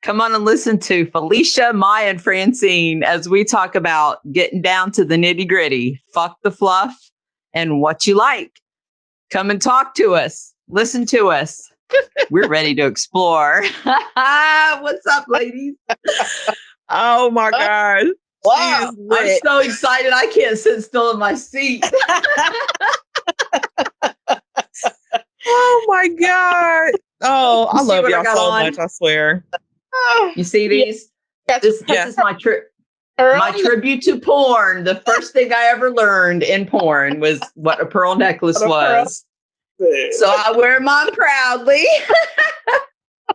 Come on and listen to Felicia, Maiya, and Francene as we talk about getting down to the nitty gritty, fuck the fluff, and what you like. Come and talk to us. Listen to us. We're ready to explore. What's up, ladies? Oh my God. Wow. I'm so excited. I can't sit still in my seat. Oh my God. Oh, I love y'all so much, I swear. You see these? This is my tribute to porn. The first thing I ever learned in porn was what a pearl necklace was. So I wear mine proudly.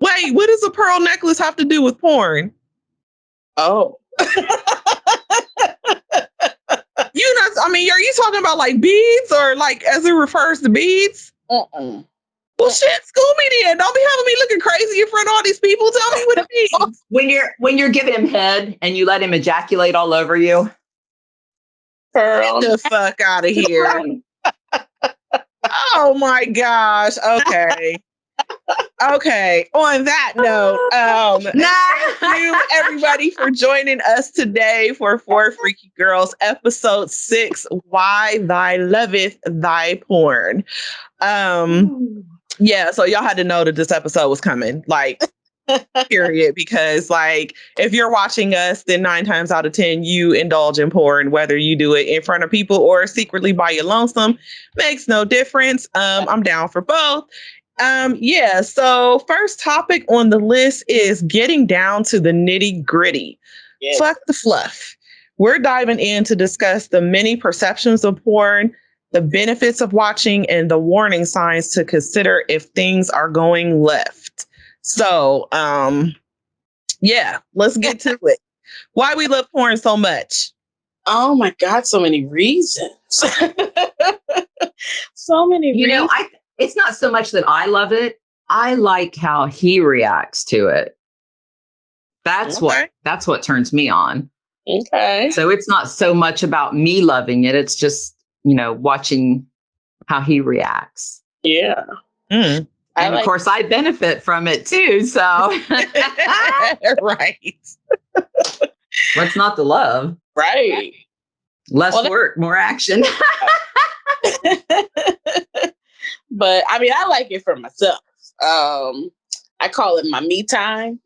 Wait, what does a pearl necklace have to do with porn? Oh. Are you talking about like beads or like as it refers to beads? Well, shit, school me then. Don't be having me looking crazy in front of all these people. Tell me what it means. When you're giving him head and you let him ejaculate all over you. Get the fuck out of here. Oh my gosh. Okay. Okay. On that note, thank you everybody for joining us today for Four Freaky Girls, episode 6, Why Thy Loveth Thy Porn. Yeah, so y'all had to know that this episode was coming, like, period, because like if you're watching us, then 9 times out of 10 you indulge in porn, whether you do it in front of people or secretly by your lonesome, makes no difference. I'm down for both. Yeah, so first topic on the list is getting down to the nitty gritty. Yes. Fuck the fluff. We're diving in to discuss the many perceptions of porn, the benefits of watching, and the warning signs to consider if things are going left. So, yeah, let's get to it. Why we love porn so much? Oh my God, so many reasons. So many reasons. You know, it's not so much that I love it. I like how he reacts to it. That's what turns me on. Okay. So it's not so much about me loving it. It's just, watching how he reacts. Yeah. Mm. And of course I benefit from it too. So right. What's not to love? Right. Less work, more action. But I mean, I like it for myself. I call it my me time.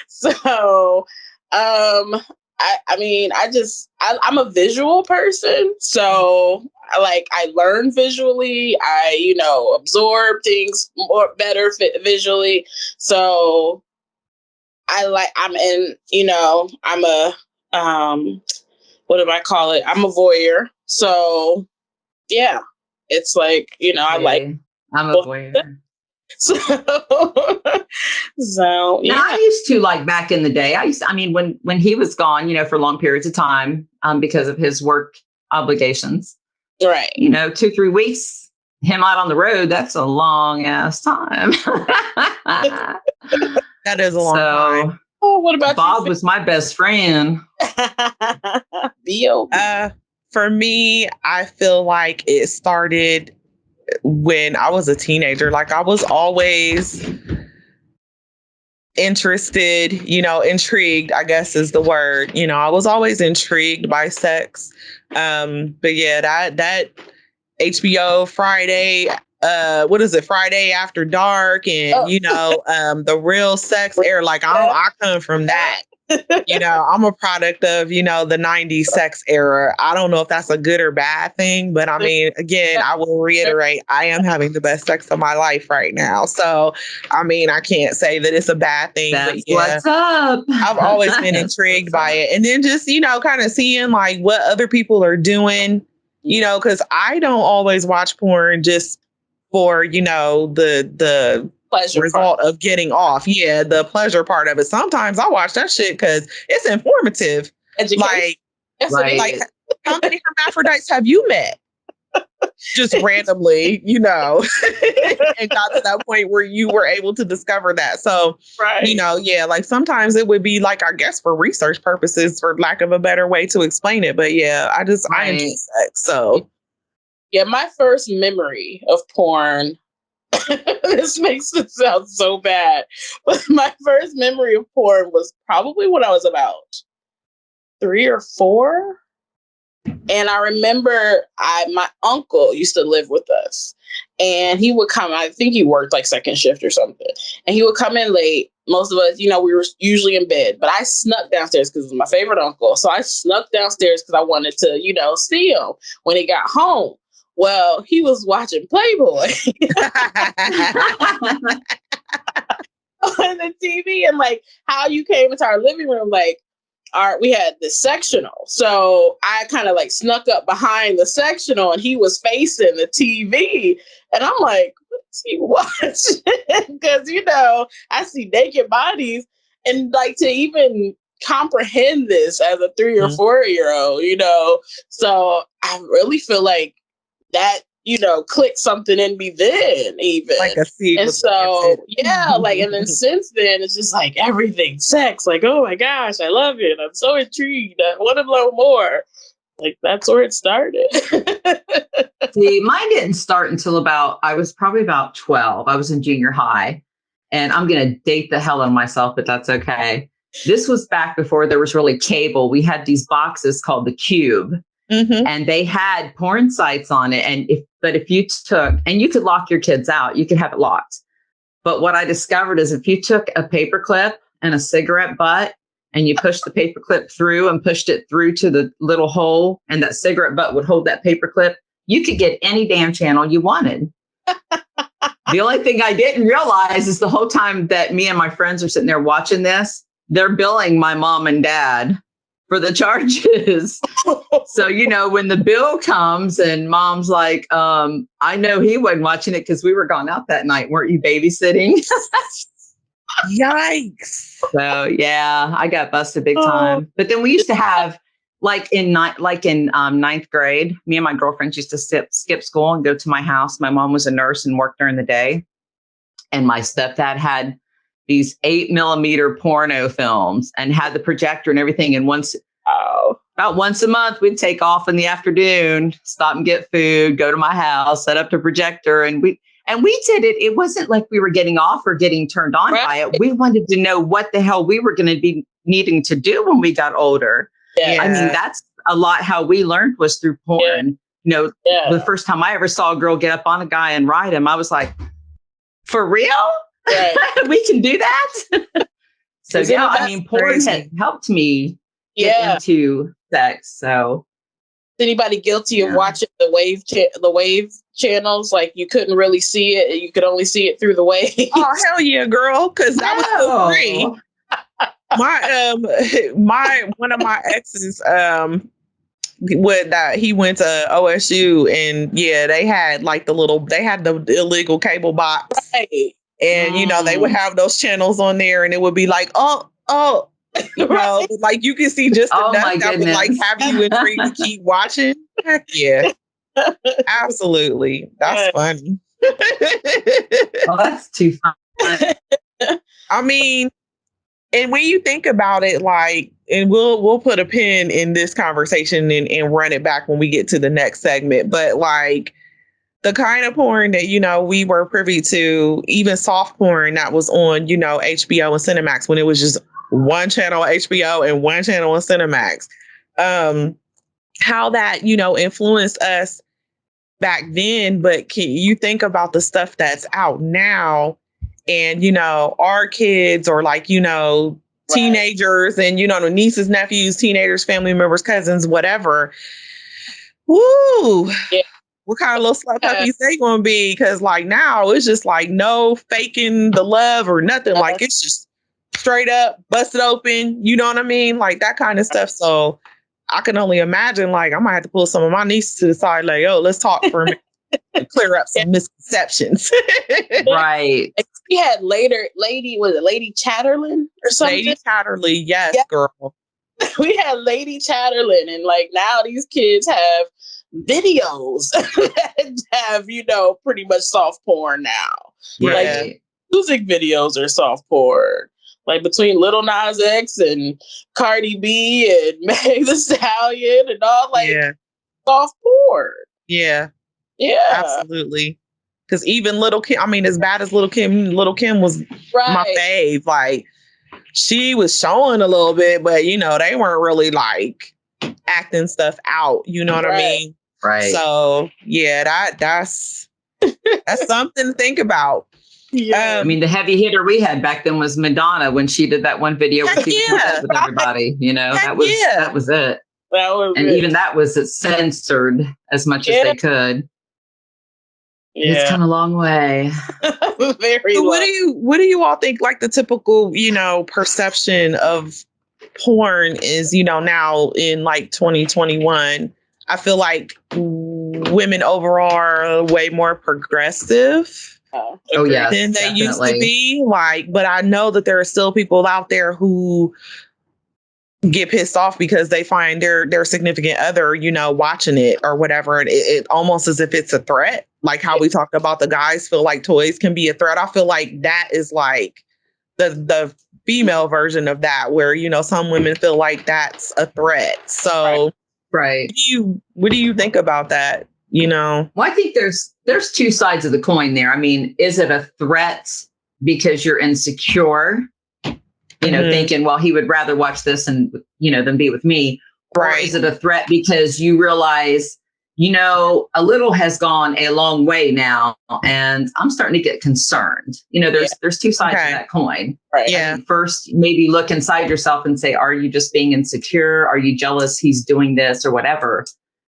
So, I'm a visual person. So I learn visually. I, absorb things better visually. So I'm what do I call it? I'm a voyeur. So yeah, it's like, I like. I'm a voyeur. So yeah. Now, I used to, like, back in the day, when he was gone, for long periods of time, because of his work obligations, right. 2-3 weeks, him out on the road, that's a long ass time. That is a long time. Oh, what about Bob? Was my best friend. For me, I feel like it started when I was a teenager. Like, I was always interested, intrigued, I guess is the word. I was always intrigued by sex. But yeah, that HBO Friday, what is it? Friday After Dark, and the real sex era. Like, I come from that. I'm a product of, the 90s sex era. I don't know if that's a good or bad thing, but I mean, again, I will reiterate, I am having the best sex of my life right now. So, I mean, I can't say that it's a bad thing. That's what's up. I've always been intrigued by it. And then just, kind of seeing like what other people are doing, because I don't always watch porn just for, the pleasure result of getting off. Yeah, the pleasure part of it. Sometimes I watch that shit because it's informative. Education. Like, how many hermaphrodites have you met? Just randomly, and got to that point where you were able to discover that. So, right. Like sometimes it would be like, I guess, for research purposes, for lack of a better way to explain it. But yeah, I enjoy sex. So yeah, my first memory of porn This makes it sound so bad. But my first memory of porn was probably when I was about 3 or 4. And I remember my uncle used to live with us. And he would come, I think he worked like second shift or something. And he would come in late. Most of us, we were usually in bed. But I snuck downstairs because it was my favorite uncle. So I snuck downstairs because I wanted to, see him when he got home. Well, he was watching Playboy on the TV. And like how you came into our living room, like, we had the sectional. So I kind of like snuck up behind the sectional and he was facing the TV. And I'm like, what's he watching? Because, I see naked bodies. And like to even comprehend this as a 3 or 4-year-old, So I really feel like that, clicked something in me then even. Like a seed. And so, like, and then since then, it's just like everything sex. Like, oh my gosh, I love it. I'm so intrigued. I want to know more. Like, that's where it started. See, mine didn't start until I was probably about 12. I was in junior high. And I'm going to date the hell out of myself, but that's okay. This was back before there was really cable. We had these boxes called the Cube. And they had porn sites on it. And if you took, and you could lock your kids out, you could have it locked. But what I discovered is if you took a paperclip and a cigarette butt and you pushed the paperclip through and pushed it through to the little hole, and that cigarette butt would hold that paperclip, you could get any damn channel you wanted. The only thing I didn't realize is the whole time that me and my friends are sitting there watching this, they're billing my mom and dad for the charges. So, when the bill comes and mom's like, I know he wasn't watching it because we were gone out that night. Weren't you babysitting? Yikes. So, yeah, I got busted big time. But then we used to have in ninth grade, me and my girlfriends used to skip school and go to my house. My mom was a nurse and worked during the day. And my stepdad had these 8mm porno films and had the projector and everything. And about once a month, we'd take off in the afternoon, stop and get food, go to my house, set up the projector. And we did it. It wasn't like we were getting off or getting turned on by it. We wanted to know what the hell we were going to be needing to do when we got older. Yeah. I mean, that's a lot how we learned was through porn. The first time I ever saw a girl get up on a guy and ride him, I was like, for real? Right. We can do that? So, porn had helped me get into sex. So, is anybody guilty of watching the wave channels? Like you couldn't really see it; you could only see it through the wave. Oh hell yeah, girl! Because that was so free. One of my exes he went to OSU, and they had the illegal cable box, right? And they would have those channels on there, and it would be like right. Like you can see just enough that would like have you intrigued to keep watching. Heck yeah. Absolutely. That's funny. Well, that's too fun. I mean, and when you think about it, like, and we'll put a pin in this conversation and run it back when we get to the next segment. But like the kind of porn that, we were privy to, even soft porn that was on, HBO and Cinemax when it was just one channel HBO and one channel on Cinemax. How that, influenced us back then. But can you think about the stuff that's out now and, our kids or like, teenagers and, the nieces, nephews, teenagers, family members, cousins, whatever. Woo. Yeah. What kind of little slut puppies they gonna be? Because like now it's just like no faking the love or nothing. Like it's just straight up busted open. You know what I mean? Like that kind of stuff. So I can only imagine. Like I might have to pull some of my nieces to the side. Like, oh, let's talk for a minute and clear up some misconceptions. Right. We had Lady Chatterley or something? Lady Chatterley, yes, girl. We had Lady Chatterley, and like now these kids have videos that have, pretty much soft porn now. Yeah. Like music videos are soft porn. Like between Lil Nas X and Cardi B and Meg the Stallion and all soft porn. Yeah. Yeah. Absolutely. Because even Little Kim, I mean, as bad as Little Kim was my fave. Like, she was showing a little bit, but you know, they weren't really like acting stuff out. You know what I mean? Right. So yeah, that's something to think about. Yeah. I mean, the heavy hitter we had back then was Madonna when she did that one video where she was with everybody. You know, that was it. That was and it. even that was censored as much as they could. Yeah. It's come a long way. Very so long. What do you all think, like, the typical, you know, perception of porn is, you know, now in like 2021? I feel like women overall are way more progressive yes, than they definitely. used to be. Like, but I know that there are still people out there who get pissed off because they find their significant other, you know, watching it or whatever. And it almost as if it's a threat. Like how we talked about the guys feel like toys can be a threat. I feel like that is like the female version of that, where, you know, some women feel like that's a threat. So right. What do you think about that? You know? Well, I think there's two sides of the coin there. I mean, is it a threat because you're insecure? You know, thinking, well, he would rather watch this and, you know, than be with me. Or is it a threat because you realize, you know, a little has gone a long way now and I'm starting to get concerned. You know, there's two sides of that coin. Right. Yeah. I mean, first, maybe look inside yourself and say, are you just being insecure? Are you jealous he's doing this or whatever?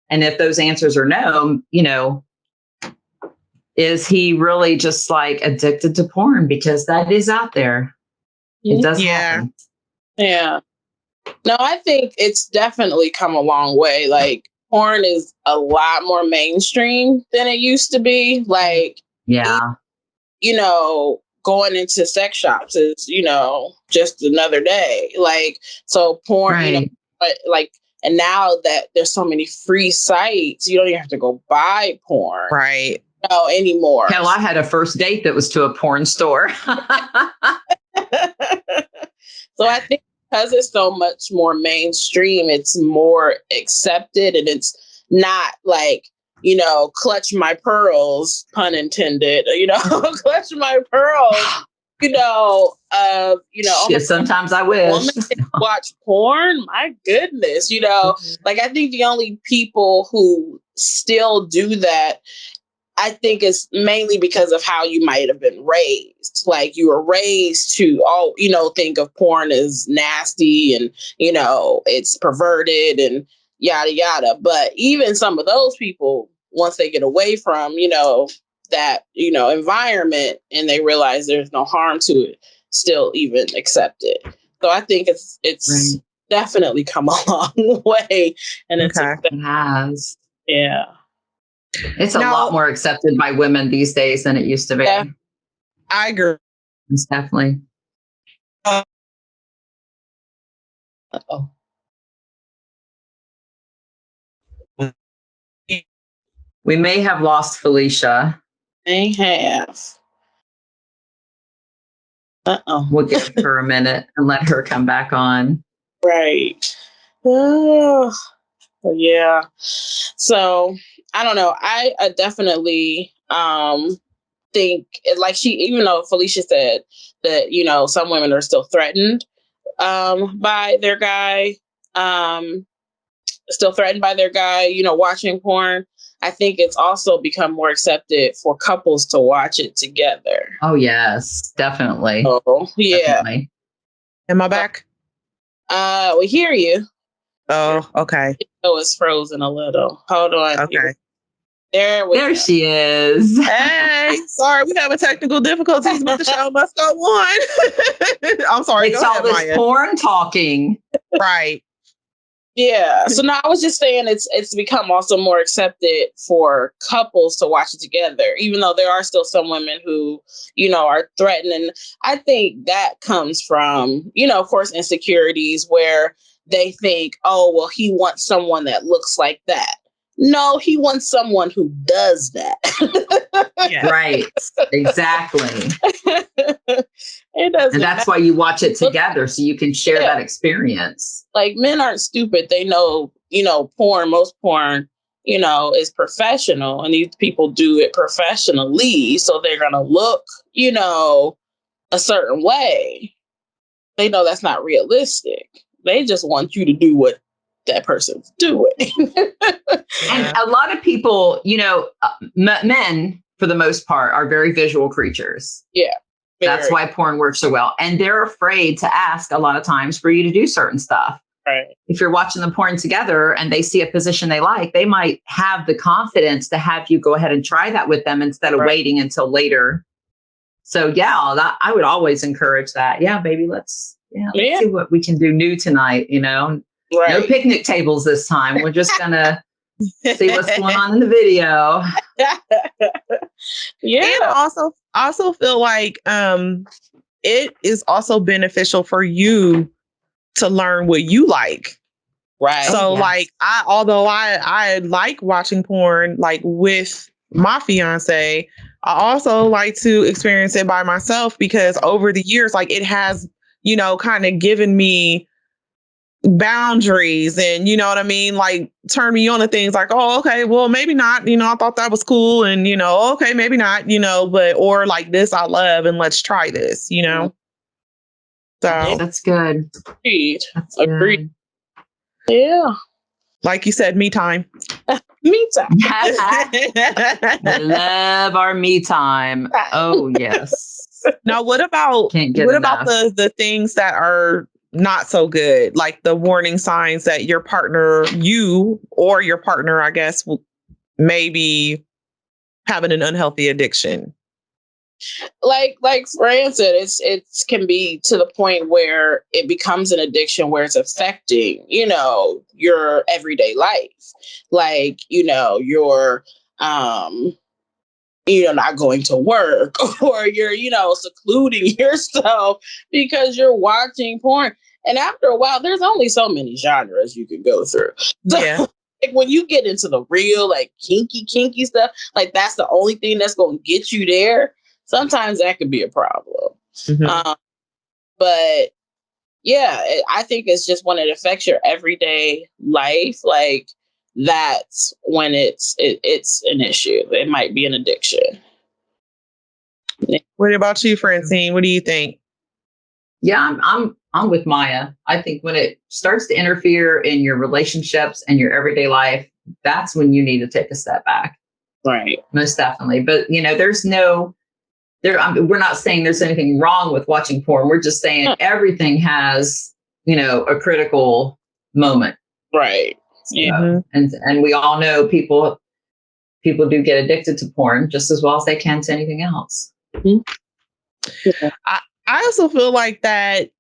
And if those answers are no, you know, is he really just like addicted to porn? Because that is out there. It does happen. Yeah. No, I think it's definitely come a long way. Like, porn is a lot more mainstream than it used to be. Like, you know, going into sex shops is, you know, just another day. Like, so porn, you know, but like, and now that there's so many free sites, you don't even have to go buy porn. Right. No, anymore. Hell, I had a first date that was to a porn store. So I think because it's so much more mainstream, it's more accepted, and it's not like, you know, clutch my pearls, pun intended, you know, clutch my pearls, you know, sometimes I wish. Watch porn. My goodness, you know, like, I think the only people who still do that, I think it's mainly because of how you might have been raised. Like, you were raised to, you know, think of porn as nasty and, you know, it's perverted and yada, yada. But even some of those people, once they get away from, you know, that, you know, environment and they realize there's no harm to it, still even accept it. So I think it's definitely come a long way. And it has. Yeah. It's a lot more accepted by women these days than it used to be. Yeah, I agree. It's definitely. Uh-oh. We may have lost Felicia. They have. Uh-oh. We'll give her a minute and let her come back on. Right. Oh, well, yeah. So I don't know. I definitely think, like, even though Felicia said that, you know, some women are still threatened by their guy, you know, watching porn. I think it's also become more accepted for couples to watch it together. Oh, yes, definitely. Oh, yeah. Definitely. Am I back? We hear you. Oh, okay. Oh, it's frozen a little. Hold on. Okay. There she is. Hey, sorry, we having technical difficulties, but the show must go on. I'm sorry. It's all this porn talking. Right. Yeah. So now I was just saying it's become also more accepted for couples to watch it together, even though there are still some women who, you know, are threatened. And I think that comes from, you know, of course, insecurities where they think, oh, well, he wants someone that looks like that. No, he wants someone who does that. Yeah. Right. Exactly. It doesn't. And that's why you watch it together, so you can share that experience. Like, men aren't stupid. They know, you know, most porn is professional, and these people do it professionally. So they're going to look, a certain way. They know that's not realistic. They just want you to do what that person's doing. And a lot of people, men for the most part are very visual creatures. Yeah. That's why porn works so well. And they're afraid to ask a lot of times for you to do certain stuff. Right. If you're watching the porn together and they see a position they like, they might have the confidence to have you go ahead and try that with them instead of waiting until later. So I would always encourage that. Yeah, baby, let's see what we can do new tonight, Right. No picnic tables this time. We're just gonna see what's going on in the video. And also feel like it is also beneficial for you to learn what you like. Right. So like although I like watching porn like with my fiance, I also like to experience it by myself, because over the years, like it has, kind of given me boundaries and, you know what I mean? Like turn me on to things like, oh, okay, well, maybe not, I thought that was cool. And, okay, maybe not, or like this I love and let's try this, So that's good. Agreed. That's Agreed. Good. Yeah. Like you said, me time. Me time. We love our me time. Oh, yes. Now, what about the things that are not so good, like the warning signs that your partner, I guess, may be having an unhealthy addiction? Like Fran said, it can be to the point where it becomes an addiction, where it's affecting, your everyday life. Like, you're not going to work, or you're, secluding yourself because you're watching porn. And after a while, there's only so many genres you can go through. So, yeah. Like when you get into the real, like kinky stuff, like that's the only thing that's going to get you there. Sometimes that could be a problem. Mm-hmm. But yeah, I think it's just when it affects your everyday life, like that's when it's an issue. It might be an addiction. What about you, Francene? What do you think? Yeah, I'm with Maiya. I think when it starts to interfere in your relationships and your everyday life, that's when you need to take a step back. Right. Most definitely. But we're not saying there's anything wrong with watching porn. We're just saying everything has, a critical moment. Right. So, yeah. And we all know people do get addicted to porn just as well as they can to anything else. Mm-hmm. Yeah. I also feel like that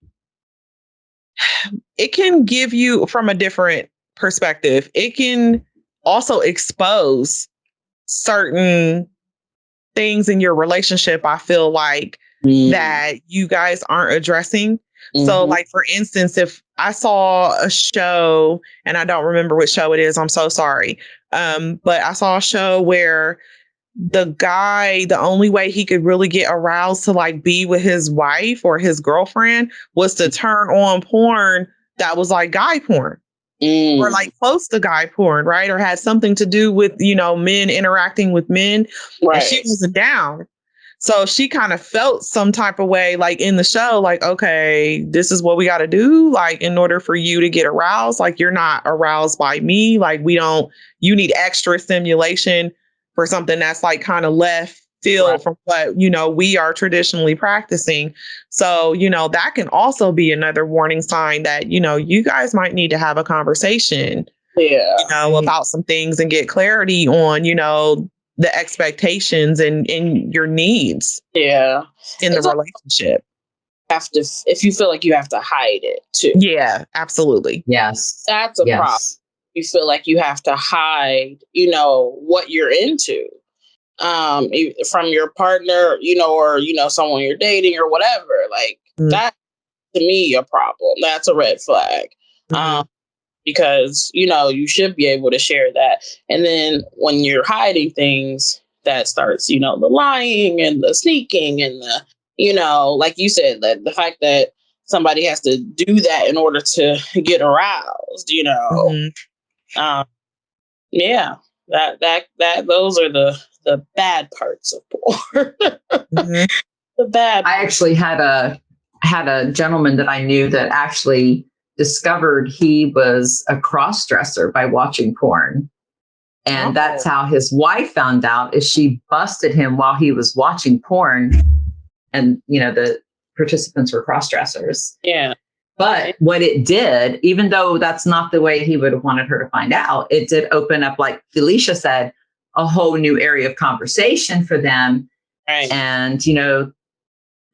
it can give you from a different perspective. It can also expose certain things in your relationship, I feel like, that you guys aren't addressing. Mm-hmm. So like, for instance, if I saw a show, and I don't remember which show it is, I'm so sorry. But I saw a show where the guy, the only way he could really get aroused to like be with his wife or his girlfriend was to turn on porn that was like guy porn. Or like close to guy porn, right? Or had something to do with, men interacting with men. Right. And she wasn't down. So she kind of felt some type of way, like in the show, like, okay, this is what we got to do. Like, in order for you to get aroused, like, you're not aroused by me. Like, you need extra stimulation for something that's like kind of left field from what, we are traditionally practicing. So, that can also be another warning sign that, you guys might need to have a conversation, about some things and get clarity on, the expectations and your needs. Yeah. In the relationship. If you feel like you have to hide it too. Yeah, absolutely. Yes. That's a problem. You feel like you have to hide, what you're into. From your partner, or, someone you're dating or whatever, like that to me, a problem. That's a red flag. Because, you should be able to share that. And then when you're hiding things, that starts, the lying and the sneaking and the, like you said, that the fact that somebody has to do that in order to get aroused, Yeah. Those are the bad parts of porn. Mhm. The bad. I actually had a gentleman that I knew that actually discovered he was a cross-dresser by watching porn. And that's how his wife found out, is she busted him while he was watching porn. And, the participants were cross-dressers. Yeah. But what it did, even though that's not the way he would have wanted her to find out, it did open up, like Felicia said, a whole new area of conversation for them. Right. And,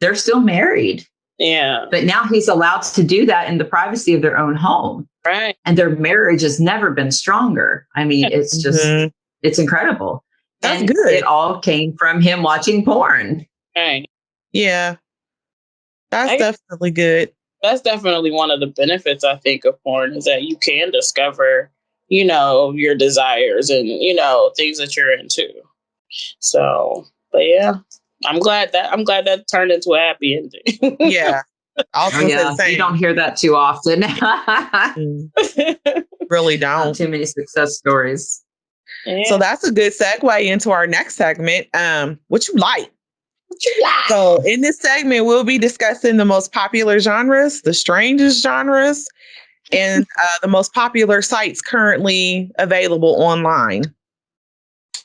they're still married. Yeah. But now he's allowed to do that in the privacy of their own home. Right. And their marriage has never been stronger. I mean, it's just, it's incredible. That's and good. It all came from him watching porn. Right. Yeah. That's definitely good. That's definitely one of the benefits, I think, of porn, is that you can discover, your desires and, things that you're into. So, but yeah, I'm glad that turned into a happy ending. Yeah. You don't hear that too often. Really don't. Not too many success stories. Yeah. So that's a good segue into our next segment. What you like? So in this segment, we'll be discussing the most popular genres, the strangest genres, and the most popular sites currently available online.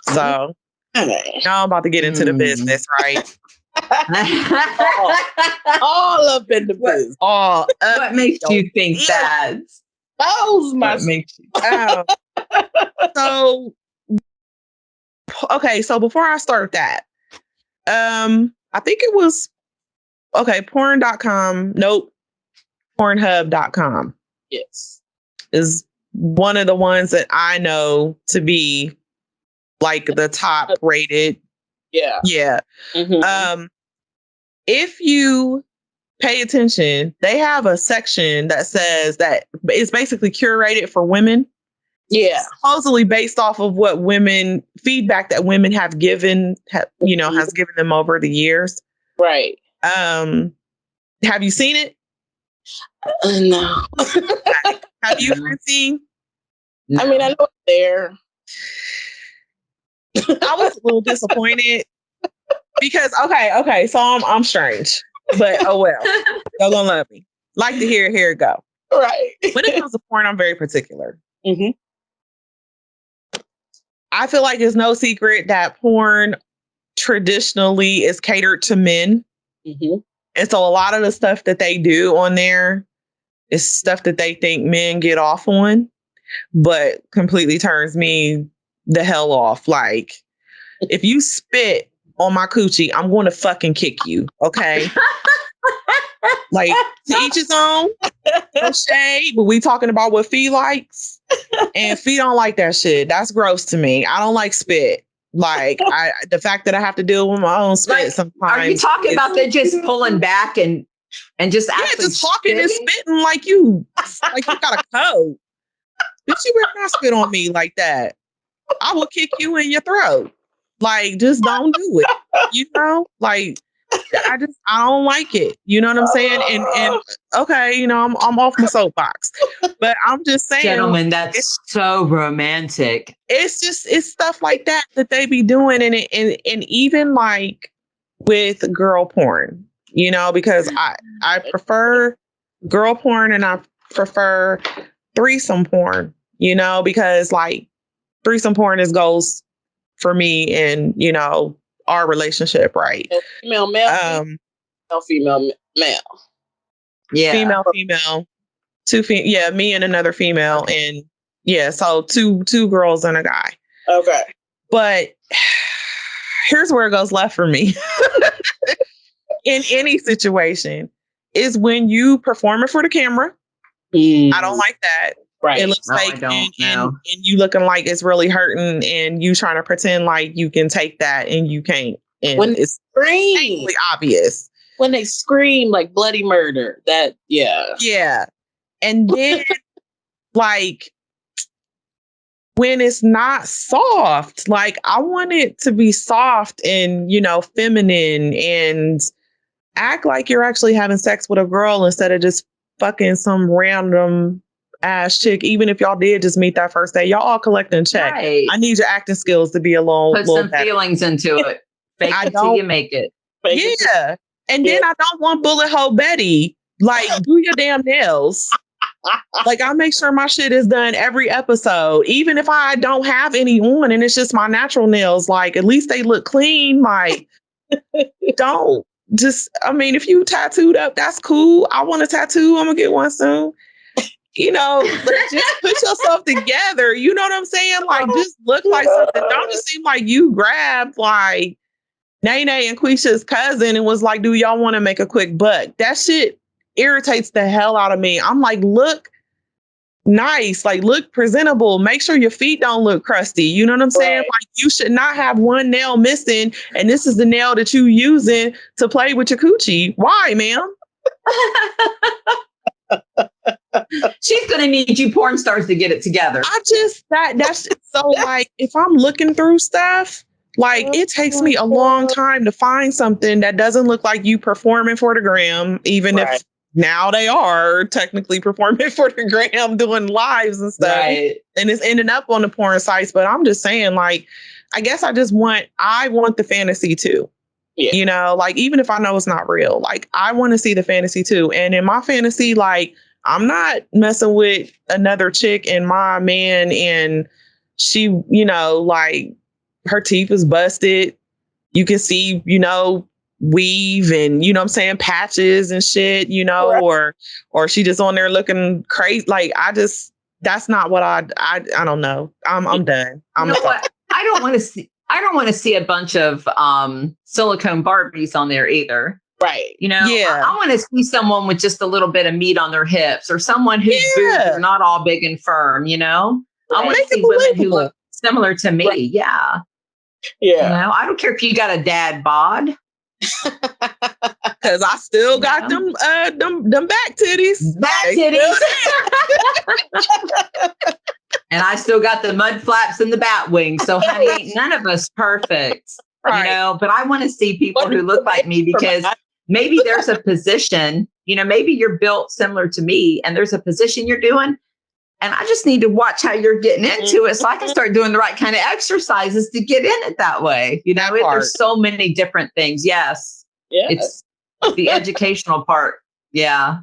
So now I'm about to get into the business, right? All up in the business. What makes you think that? What makes you? So before I start that, I think it was porn.com. Nope. Pornhub.com. Yes. Is one of the ones that I know to be like the top rated. Yeah. Yeah. Mm-hmm. If you pay attention, they have a section that says that it's basically curated for women. Yeah. Supposedly based off of what feedback that women have given, has given them over the years. Right. Have you seen it? No. Have you seen? No. I mean, I know it's there. I was a little disappointed because so I'm strange, but oh well, y'all gonna love me. Like to hear it go. Right. When it comes to porn, I'm very particular. Mm-hmm. I feel like it's no secret that porn traditionally is catered to men. Mm-hmm. And so a lot of the stuff that they do on there is stuff that they think men get off on, but completely turns me the hell off. Like, if you spit on my coochie, I'm going to fucking kick you. Okay. Like, to each his own. No shade, but we talking about what Fee likes. And Fee don't like that shit. That's gross to me. I don't like spit. Like, the fact that I have to deal with my own spit sometimes. Are you talking about they just pulling back and just actually just talking and spitting like you got a code? Bitch, you better not spit on me like that. I will kick you in your throat. Like, just don't do it. Like, I don't like it. You know what I'm saying? And okay, I'm off my soapbox, but I'm just saying, gentlemen, that's so romantic. It's stuff like that they be doing, and even like with girl porn, because I prefer girl porn and I prefer threesome porn, because like threesome porn goes for me and our relationship, right? Female, male, female, male. Yeah. Female, me and another female, and so two girls and a guy. Okay. But here's where it goes left for me. In any situation is when you perform it for the camera. I don't like that. Right. It looks fake and you looking like it's really hurting and you trying to pretend like you can take that and you can't. And when it's scream, obvious. When they scream like bloody murder, Yeah. And then like when it's not soft, like I want it to be soft and, feminine and act like you're actually having sex with a girl instead of just fucking some random ass chick, even if y'all did just meet that first day, y'all all collecting check. Right. I need your acting skills to be a Put little some better. feelings into it. Fake I it till don't- you make it. Yeah. And then I don't want bullet hole Betty. Like, do your damn nails. Like, I make sure my shit is done every episode, even if I don't have any on and it's just my natural nails. Like, at least they look clean. Like, don't just, I mean, if you tattooed up, that's cool. I want a tattoo. I'm gonna get one soon. You know, but just put yourself together. You know what I'm saying? Like, just look like something. Don't just seem like you grabbed like Nene and Quisha's cousin and was like, do y'all want to make a quick buck? That shit irritates the hell out of me. I'm like, look nice, like look presentable. Make sure your feet don't look crusty. You know what I'm saying? Right. Like, you should not have one nail missing, and this is the nail that you using to play with your coochie. Why, ma'am? She's gonna need you porn stars to get it together. I just that's so like, if I'm looking through stuff, like it takes me a long time to find something that doesn't look like you performing for the gram, even Right. if now they are technically performing for the gram, doing lives and stuff. Right. And it's ending up on the porn sites. But I'm just saying, like, I guess I want the fantasy too. Yeah. You know, like, even if I know it's not real, like, I want to see the fantasy too. And in my fantasy, like, I'm not messing with another chick and my man and she, you know, like, her teeth is busted. You can see, you know, weave and, you know what I'm saying, patches and shit, you know, Right. or she just on there looking crazy. Like, that's not what I don't know. I'm done. You know what? I don't want to see a bunch of silicone Barbies on there either. Right. You know, Yeah. I want to see someone with just a little bit of meat on their hips, or someone whose boobs are not all big and firm, you know? I want to Make it see women who believable. look similar to me. Right. Yeah. Yeah. You know, I don't care if you got a dad bod. Because I still got them back titties. Back They titties. still And I still got the mud flaps and the bat wings. So, honey, ain't none of us perfect. Right. You know, but I want to see people who look like me, because maybe there's a position, you know, maybe you're built similar to me and there's a position you're doing. And I just need to watch how you're getting into it so I can start doing the right kind of exercises to get in it that way. You know, there's so many different things. Yes. Yeah. It's the educational part. Yeah.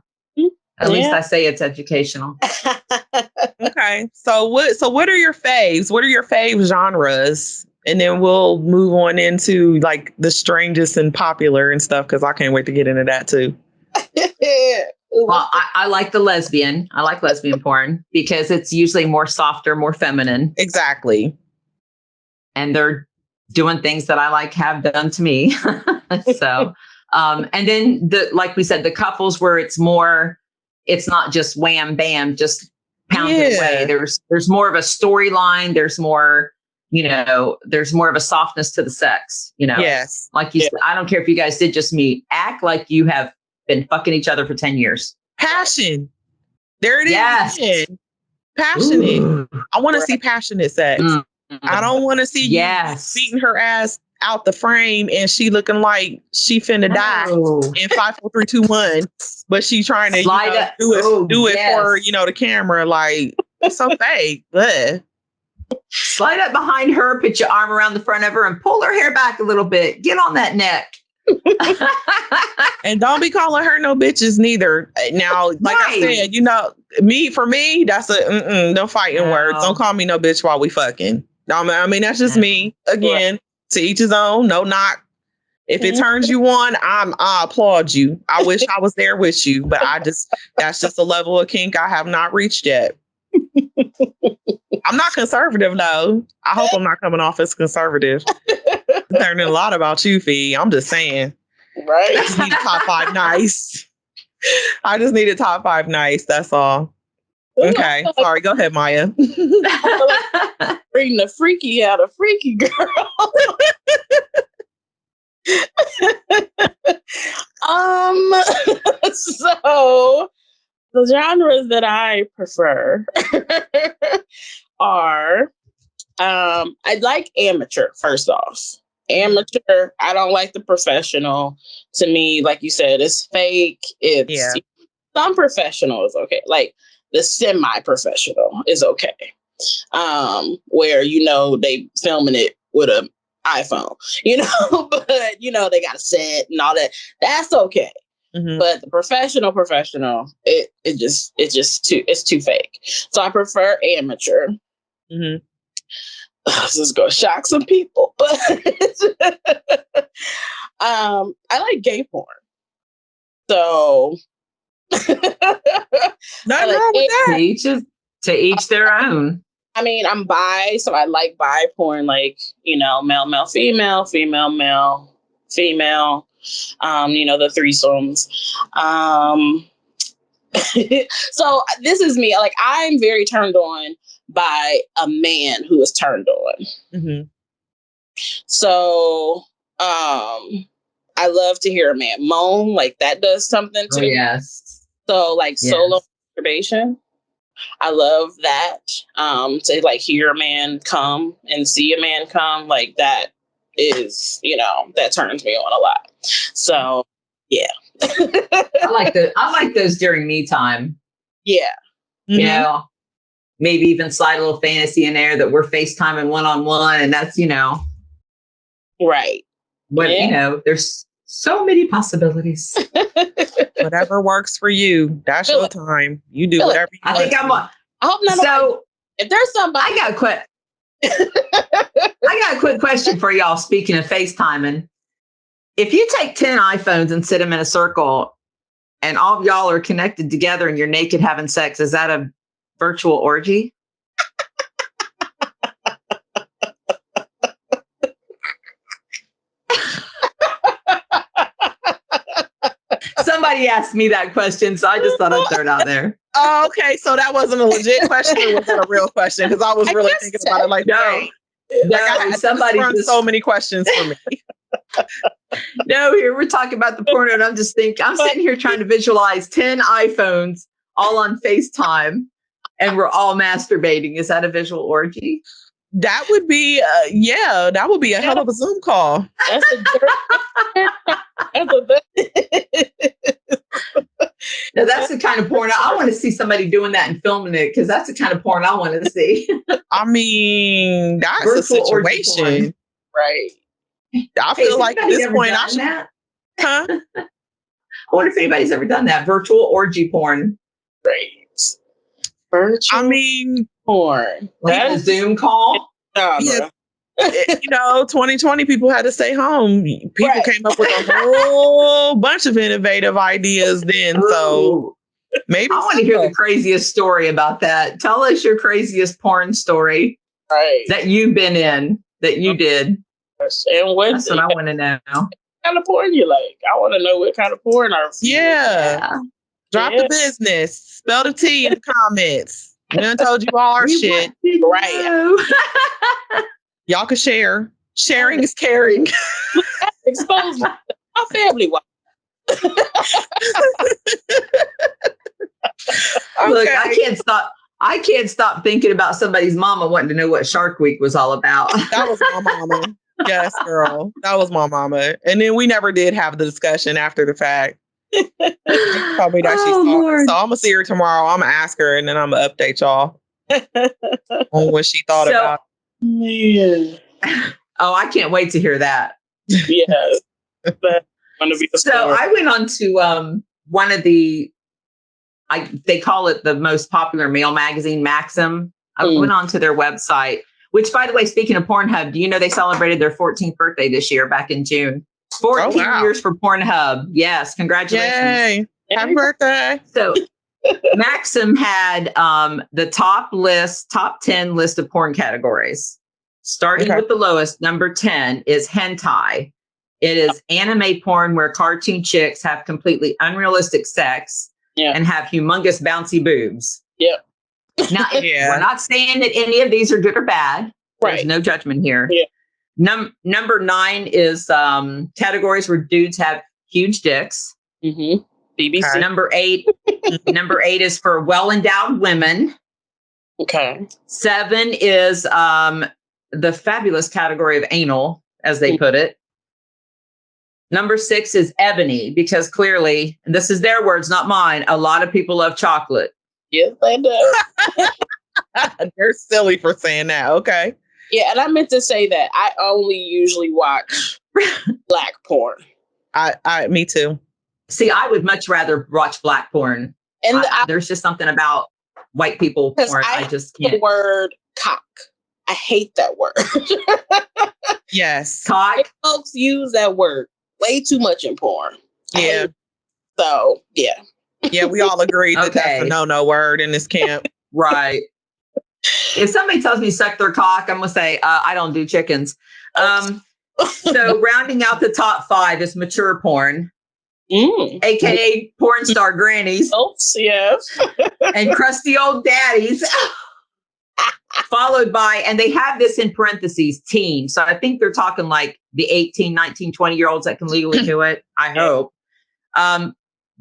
At least I say it's educational. Okay. So what are your faves? What are your fave genres? And then we'll move on into like the strangest and popular and stuff, because I can't wait to get into that too. Well, I like the lesbian. I like lesbian porn because it's usually more softer, more feminine. Exactly. And they're doing things that I like have done to me. So, and then like we said, the couples where it's not just wham, bam, just pounded away. There's more of a storyline. There's more, you know, there's more of a softness to the sex, you know? Yes. Like you said, I don't care if you guys did just meet, act like you have been fucking each other for 10 years. Passion. There it is. Yes. Again. Passionate. Ooh. I want to see passionate sex. Mm-hmm. I don't want to see you beating her ass out the frame and she looking like she finna die in 5, 4, 3, 2, 1. But she trying to do it for, you know, the camera. Like, it's so fake. Bleh. Slide up behind her, put your arm around the front of her and pull her hair back a little bit. Get on that neck. And don't be calling her no bitches neither. Now, like I said, you know, for me, that's no fighting words. Don't call me no bitch while we fucking. I mean, that's just me. Again, to each his own. No knock. If it turns you on, I applaud you. I wish I was there with you, but that's just a level of kink I have not reached yet. I'm not conservative though. I hope I'm not coming off as conservative. Learning a lot about you, Fee. I'm just saying. Right. I just need a top 5 nice. I just need a top 5 nice. That's all. Okay. Sorry. Go ahead, Maiya. Bring the freaky out of freaky girl. So the genres that I prefer are I like amateur, first off. Amateur, I don't like the professional. To me, like you said, it's fake. Some professional is okay. Like the semi-professional is okay. Where, they filming it with an iPhone, but, they got a set and all that. That's okay. Mm-hmm. But the professional, it's too fake. So I prefer amateur. Mm-hmm. This is going to shock some people, but I like gay porn. So nothing wrong with that. To each their own. I mean, I'm bi, so I like bi porn, like, male, male, female, female, male, female, the threesomes. So this is me. Like, I'm very turned on by a man who is turned on. Mm-hmm. So I love to hear a man moan. Like, that does something to me. Yes. So, like, solo masturbation. I love that. To like hear a man come and see a man come, like that is, that turns me on a lot. So yeah. I like those during me time. Yeah. Mm-hmm. Maybe even slide a little fantasy in there that we're FaceTiming one-on-one, and that's, right. But there's so many possibilities. Whatever works for you. That's your time. You do whatever you want. I hope not. So if there's somebody, I got a quick question for y'all. Speaking of FaceTiming, if you take 10 iPhones and sit them in a circle and all of y'all are connected together and you're naked having sex, is that a virtual orgy? Somebody asked me that question, so I just thought I'd throw it out there. Oh, okay. So that wasn't a legit question, or was that a real question? Because I was really thinking about it like, somebody just so many questions for me. No, here we're talking about the porno, and I'm sitting here trying to visualize 10 iPhones all on FaceTime, and we're all masturbating. Is that a visual orgy? That would be, that would be a hell of a Zoom call. Now, that's the kind of porn I want to see, somebody doing that and filming it, because that's the kind of porn I want to see. I mean, that's virtual a situation. Right. I feel like at this point I should. That? Huh? I wonder if anybody's ever done that. Virtual orgy porn. Right. Virtual porn. Like a Zoom call? Yeah. 2020 people had to stay home. People came up with a whole bunch of innovative ideas then. So maybe I want to hear the craziest story about that. Tell us your craziest porn story that you've been in, that you did. And that's what I want to know. What kind of porn you like? I want to know what kind of porn are. Yeah. Drop the business. Spell the T in the comments. We done told you all our shit. Right. Y'all can share. Sharing is caring. Expose my family. Look, I can't stop thinking about somebody's mama wanting to know what Shark Week was all about. That was my mama. Yes, girl. That was my mama. And then we never did have the discussion after the fact. Probably that she saw it. So I'm gonna see her tomorrow. I'm gonna ask her, and then I'm gonna update y'all on what she thought about. Man. Oh, I can't wait to hear that. Yes. So I went on to one of they call it the most popular male magazine, Maxim. I went on to their website, which, by the way, speaking of Pornhub, do you know they celebrated their 14th birthday this year, back in June? 14 years for Pornhub. Yes, congratulations. Yay. Happy birthday. So Maxim had the top 10 list of porn categories. Starting with the lowest, number 10 is hentai. It is anime porn where cartoon chicks have completely unrealistic sex and have humongous bouncy boobs. Yep. Now, we're not saying that any of these are good or bad. There's no judgment here. Yeah. Number 9 is categories where dudes have huge dicks. Mm-hmm. BBC. Number 8 is for well-endowed women. Okay. 7 is the fabulous category of anal, as they put it. Number 6 is ebony, because clearly, and this is their words, not mine, a lot of people love chocolate. Yes, they do. They're silly for saying that. Okay. Yeah, and I meant to say that I only usually watch black porn. Me too. See, I would much rather watch black porn. And there's just something about white people porn. I just can't. The word cock. I hate that word. Yes. Cock. White folks use that word way too much in porn. Yeah. So, yeah. Yeah, we all agree that that's a no word in this camp. Right. If somebody tells me suck their cock, I'm going to say, I don't do chickens. So rounding out the top 5 is mature porn, aka porn star grannies. Yes. And crusty old daddies. Followed by, and they have this in parentheses, teen. So I think they're talking like the 18, 19, 20-year-olds that can legally do it. I hope.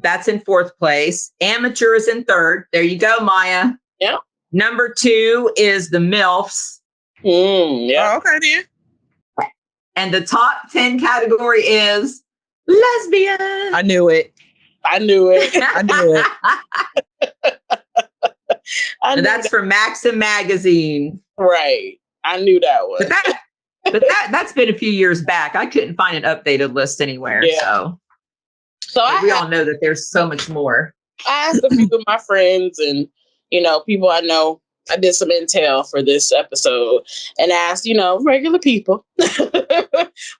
That's in 4th place. Amateur is in 3rd. There you go, Maiya. Yeah. Number 2 is the MILFs. Yeah. Oh, okay, then. And the top 10 category is lesbian. I knew it. I knew it. And that's from Maxim magazine. Right. I knew that one. But that's been a few years back. I couldn't find an updated list anywhere. Yeah. So we all know that there's so much more. I asked a few of my friends and, people I know. I did some intel for this episode and asked, regular people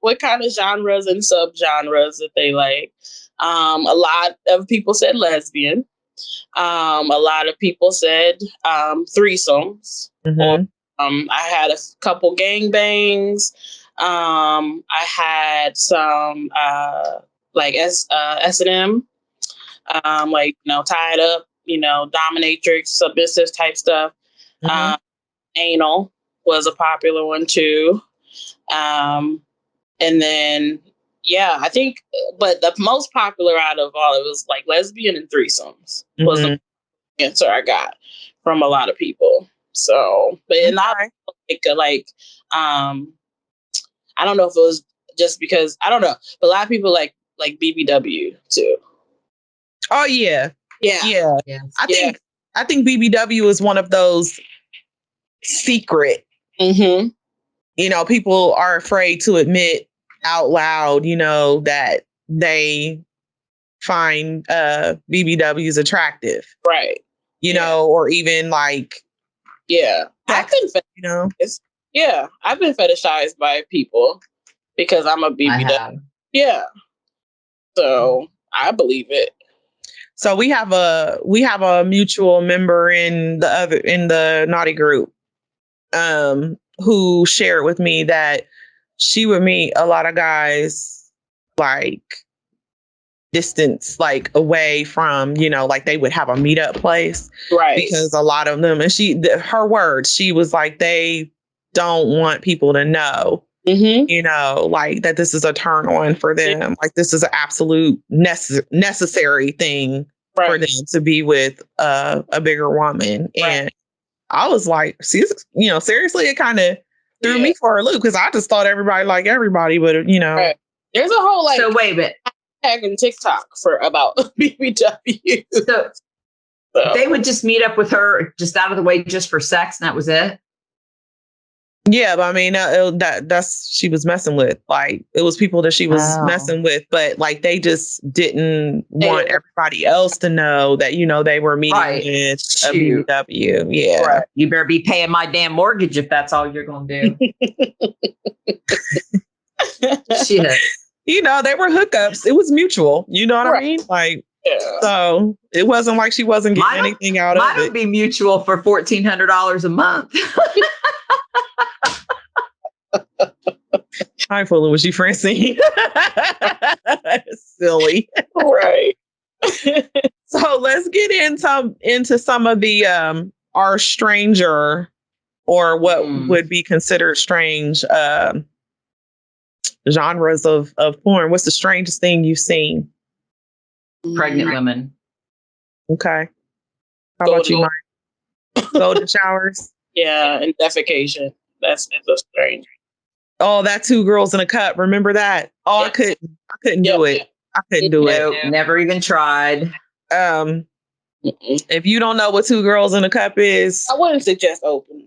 what kind of genres and subgenres that they like. A lot of people said lesbian. A lot of people said threesomes. Mm-hmm. I had a couple gangbangs. I had some like S&M, tied up, dominatrix, submissive type stuff. Mm-hmm. Anal was a popular one too. And then, I think, but the most popular out of all, it was like lesbian and threesomes was the answer I got from a lot of people. So, but not like, I don't know if it was just because, I don't know, but a lot of people like BBW too. Oh yeah. Yeah. I think BBW is one of those secret. Mm-hmm. People are afraid to admit out loud, that they find BBWs attractive. Right. Or even like I've been I've been fetishized by people because I'm a BBW. Yeah. So I believe it. So we have a mutual member in the naughty group who shared with me that she would meet a lot of guys like distance, like away from, like they would have a meetup place. Right. Because a lot of them, and her words, she was like, they don't want people to know, like that this is a turn on for them. Like this is an absolute necessary thing for them to be with a bigger woman. And I was like, seriously, it kind of threw me for a loop because I just thought everybody like everybody, but Right. There's a whole So wait a minute. Hashtag in TikTok for about BBW. So they would just meet up with her just out of the way just for sex, and that was it. Yeah, but I mean, that's she was messing with. Like, it was people that she was messing with, but like they just didn't want everybody else to know that, they were meeting with a BBW. Yeah. Right. You better be paying my damn mortgage if that's all you're going to do. Shit. They were hookups. It was mutual. You know what I mean? Like, so it wasn't like she wasn't getting anything out of it. Mine would be mutual for $1,400 a month. I'm fooling with you, Francene. Silly. Right. So let's get into some of the our stranger, or what would be considered strange genres of porn. What's the strangest thing you've seen? Pregnant women. Okay. How about you, Mike? Golden showers? Yeah, and defecation. That's strange. Oh, that 2 girls in a cup. Remember that? Oh, I couldn't do it. I couldn't do it. Never even tried. If you don't know what Two Girls in a Cup is, I wouldn't suggest open.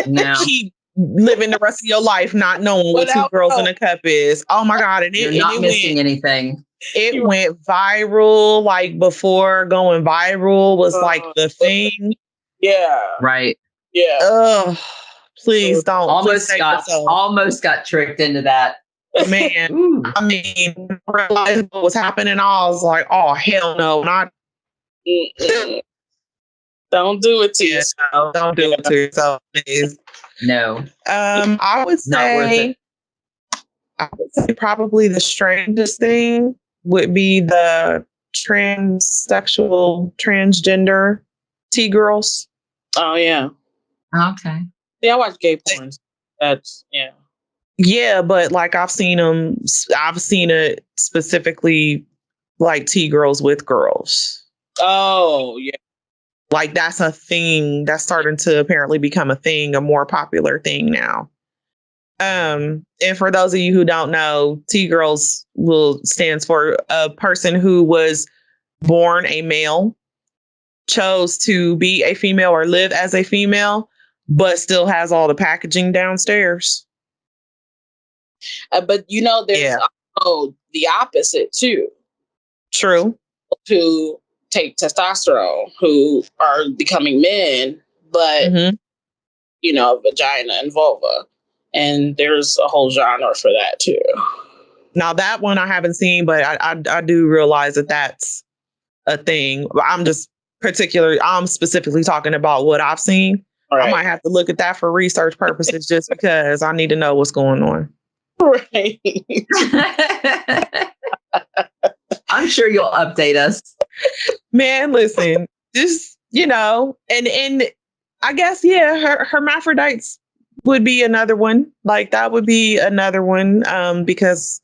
No, keep living the rest of your life not knowing what Two Girls in a Cup is. Oh my God. And you're not missing anything. it went viral, like before going viral was like the thing. Yeah. Right. Yeah. Ugh. Please don't. Almost got tricked into that. Man, Ooh. I mean, realized what was happening. I was like, oh, hell no. Not. Don't do it to yourself. Don't do it to yourself, please. No. I would say probably the strangest thing would be the transsexual, transgender T-girls. Oh, yeah. Okay. Yeah, I watch gay porn. That's, yeah. Yeah, but like I've seen it specifically like T-girls with girls. Oh, yeah. Like that's a thing that's starting to apparently become a thing, a more popular thing now. And for those of you who don't know, T-girls stands for a person who was born a male, chose to be a female or live as a female, but still has all the packaging downstairs. But there's also the opposite too. True. Who take testosterone, who are becoming men, but vagina and vulva, and there's a whole genre for that too. Now that one I haven't seen, but I do realize that that's a thing. I'm specifically talking about what I've seen. Right. I might have to look at that for research purposes just because I need to know what's going on. Right. I'm sure you'll update us. Man, listen, just, and I guess, hermaphrodites would be another one. Like that would be another one because,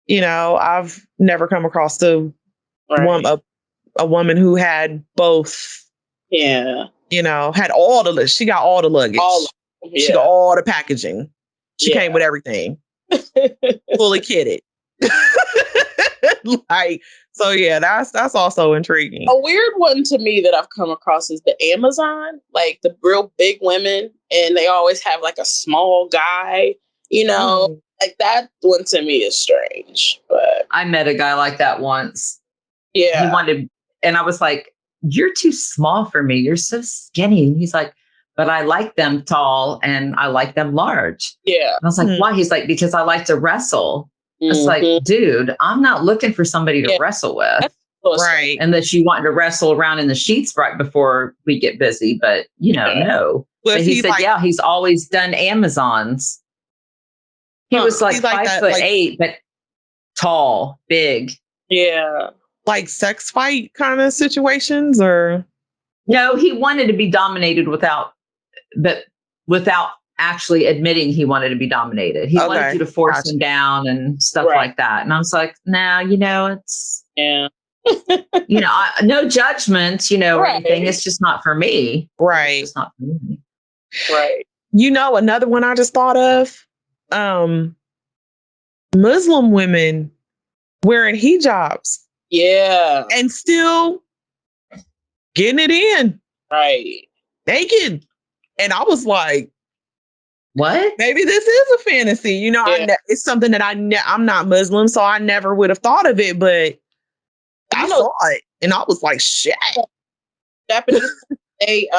I've never come across a woman who had both. Yeah. Had all she got all the luggage. She got all the packaging. She came with everything. Fully kitted. That's also intriguing. A weird one to me that I've come across is the Amazon, like the real big women, and they always have like a small guy, like that one to me is strange. But I met a guy like that once. Yeah. He wanted, and I was like, "You're too small for me. You're so skinny." And he's like, "But I like them tall and I like them large." Yeah. And I was like, "Why?" He's like, "Because I like to wrestle." It's like, dude, I'm not looking for somebody to wrestle with. Right. Unless you want to wrestle around in the sheets right before we get busy. But, no. But he said, he's always done Amazons. He was like 5'8", but tall, big. Yeah. Like sex fight kind of situations or? No, he wanted to be dominated without actually admitting he wanted to be dominated. He wanted you to force him down and stuff like that. And I was like, no, it's, no judgment, or anything. It's just not for me. Right. It's not for me. Right. Another one I just thought of, Muslim women wearing hijabs. Yeah. And still getting it in. Right. Naked. And I was like, what? Maybe this is a fantasy. It's something that I'm not Muslim, so I never would have thought of it, but I saw it and I was like, shit. Japanese, they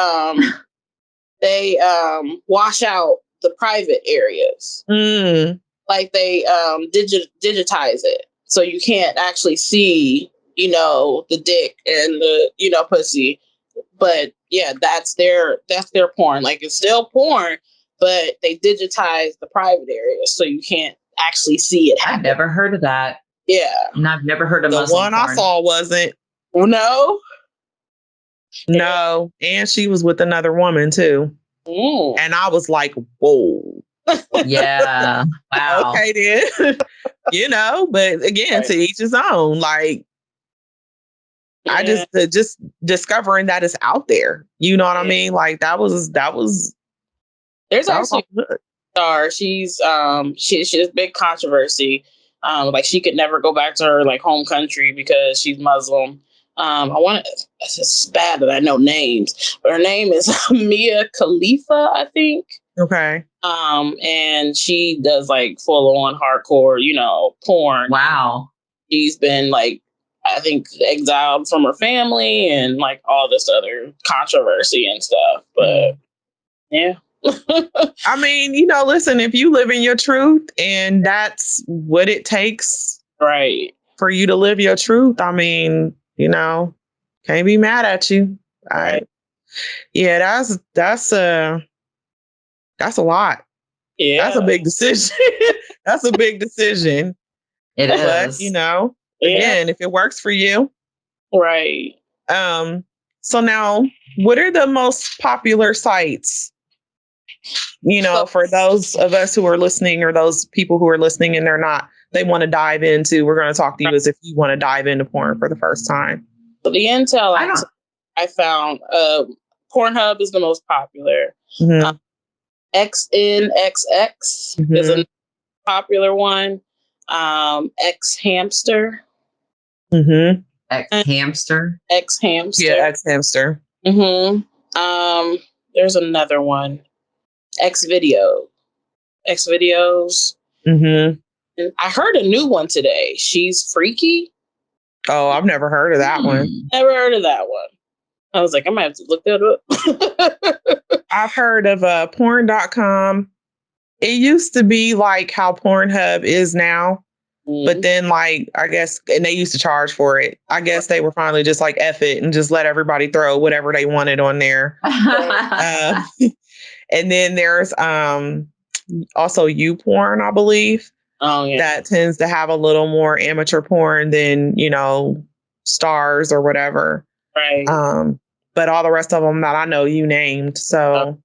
wash out the private areas. Like they digitize it. So you can't actually see, the dick and the, pussy. But yeah, that's their porn. Like it's still porn, but they digitize the private areas so you can't actually see it happen. I've never heard of that. Yeah. And I've never heard of the Muslim one porn. I saw wasn't. No. No. And she was with another woman too. And I was like, whoa. Yeah. Wow. Okay then. But again, to each his own. Like I just discovering that it's out there. You know what I mean? Like that was there's actually a star. She's she has big controversy. Like she could never go back to her like home country because she's Muslim. I want to. It's just bad that I know names, but her name is Mia Khalifa, I think. Okay. And she does like full on hardcore, porn. Wow. She's been like, I think, exiled from her family and like all this other controversy and stuff. But yeah. I mean, listen, if you live in your truth and that's what it takes, right, for you to live your truth, I mean, can't be mad at you. Right. Yeah, that's a lot. Yeah. That's a big decision. That's a big decision. It But, is. again, if it works for you. Right. So now, what are the most popular sites, for those of us who are listening or those people who are listening and they want to dive into, we're going to talk to you as if you want to dive into porn for the first time. So the intel I found, Pornhub is the most popular. Mm-hmm. XNXX is a popular one. X Hamster. Mm-hmm. X Hamster. X Hamster. Yeah, X Hamster. Mm-hmm. There's another one. X Videos. Mm-hmm. And I heard a new one today. She's Freaky. Oh, I've never heard of that one. Never heard of that one. I was like, I might have to look that up. I've heard of porn.com. It used to be like how Pornhub is now. But then, like, I guess, and they used to charge for it. I guess they were finally just like, F it and just let everybody throw whatever they wanted on there. And then there's also YouPorn, I believe. Oh, yeah. That tends to have a little more amateur porn than, stars or whatever. Right. But all the rest of them that I know you named. So,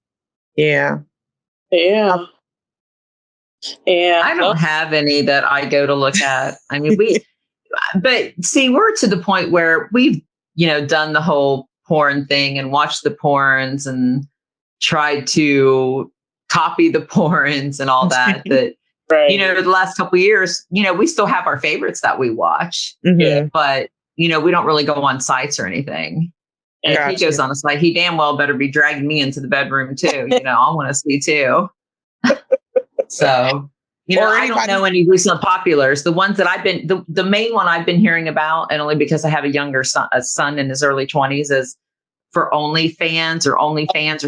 yeah. Yeah. Yeah. I don't have any that I go to look at. I mean, but see, we're to the point where we've, done the whole porn thing and watched the porns and tried to copy the porns and all that. That, right. The last couple of years, we still have our favorites that we watch, but, we don't really go on sites or anything. And if he goes on a site, he damn well better be dragging me into the bedroom too. I want to see too. So, I don't know any recent populars. The ones that the main one I've been hearing about, and only because I have a son in his early 20s, is for OnlyFans or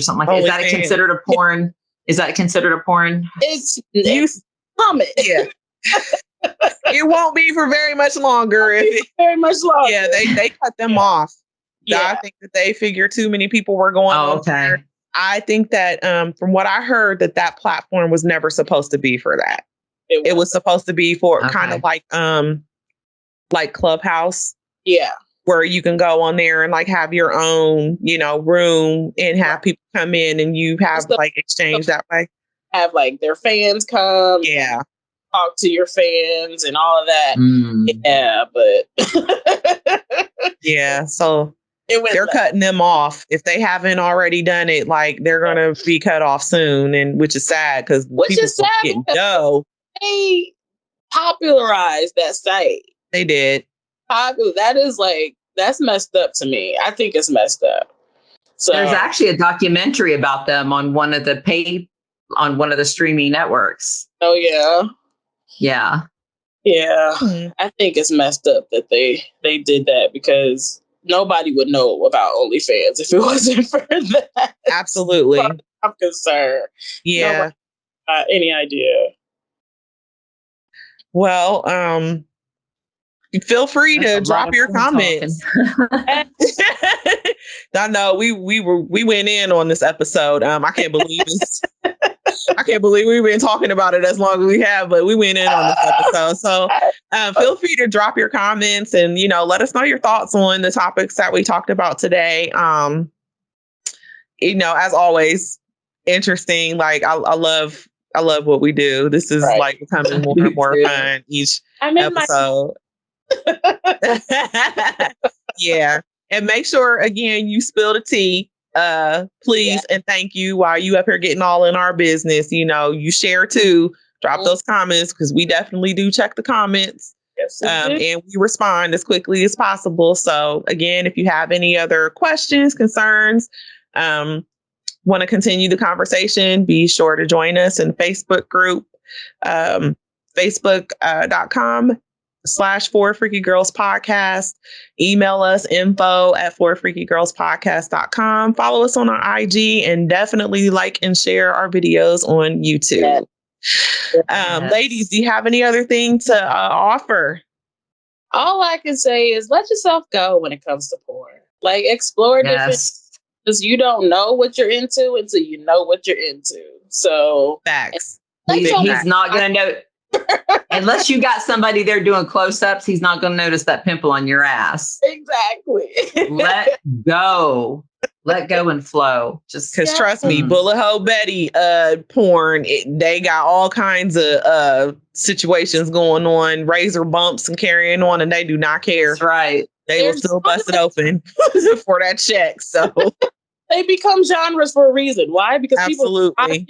something like that. Is that considered a porn? Is that considered a porn? It's comment. Yeah. It won't be for very much longer. Very much longer. Yeah, they cut them off. Yeah. I think that they figured too many people were going on there. I think that from what I heard, that platform was never supposed to be for that. It was supposed to be for kind of like Clubhouse. Yeah. Where you can go on there and like have your own, room and have people come in and you have like exchange that way. Have like their fans come. Yeah. Talk to your fans and all of that. Yeah, but yeah, so they're cutting them off. If they haven't already done it, like they're gonna be cut off soon, and which is sad because people getting dough. They popularized that site. They did. That is that's messed up to me. I think it's messed up. So there's actually a documentary about them on one of the streaming networks. Oh yeah. Yeah. Yeah. I think it's messed up that they did that because nobody would know about OnlyFans if it wasn't for that. Absolutely. I'm concerned. Yeah. Any idea? Well, feel free to drop your comments. I know we went in on this episode. I can't believe this. I can't believe we've been talking about it as long as we have, but we went in on this episode. So feel free to drop your comments and, let us know your thoughts on the topics that we talked about today. As always, interesting. Like I love what we do. This is like becoming more and more fun each episode. Yeah. And make sure, again, you spill the tea. Please and thank you while you up here getting all in our business. You share too. Drop those comments because we definitely do check the comments. Yes, and we respond as quickly as possible. So again, if you have any other questions, concerns, want to continue the conversation, be sure to join us in the Facebook group, facebook.com/4 Freaky Girls Podcast. Email us info@4freakygirlspodcast.com. Follow us on our IG and definitely like and share our videos on YouTube. Yes. Ladies, do you have any other thing to offer? All I can say is let yourself go when it comes to porn. Like, explore different, because you don't know what you're into until you know what you're into. So facts. He's not going to know. Unless you got somebody there doing close-ups, he's not going to notice that pimple on your ass. Exactly. Let go. Let go and flow. Just because trust me, Bullet Hole Betty porn, they got all kinds of situations going on, razor bumps and carrying on, and they do not care. That's right. They will still bust it open for that check. So they become genres for a reason. Why? Because absolutely.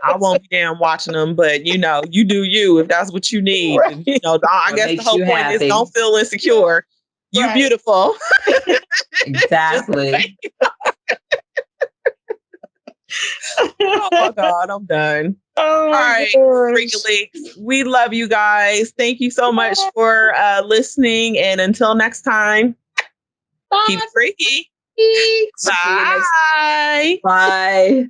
I won't be damn watching them, but you know, you do you if that's what you need. Right. And, you know, I guess the whole point happy. is don't feel insecure. You beautiful. Exactly. Oh my God, I'm done. Oh, all right, Freaky Leaks. We love you guys. Thank you so much for listening. And until next time, keep freaky. Freaks. Bye. Bye.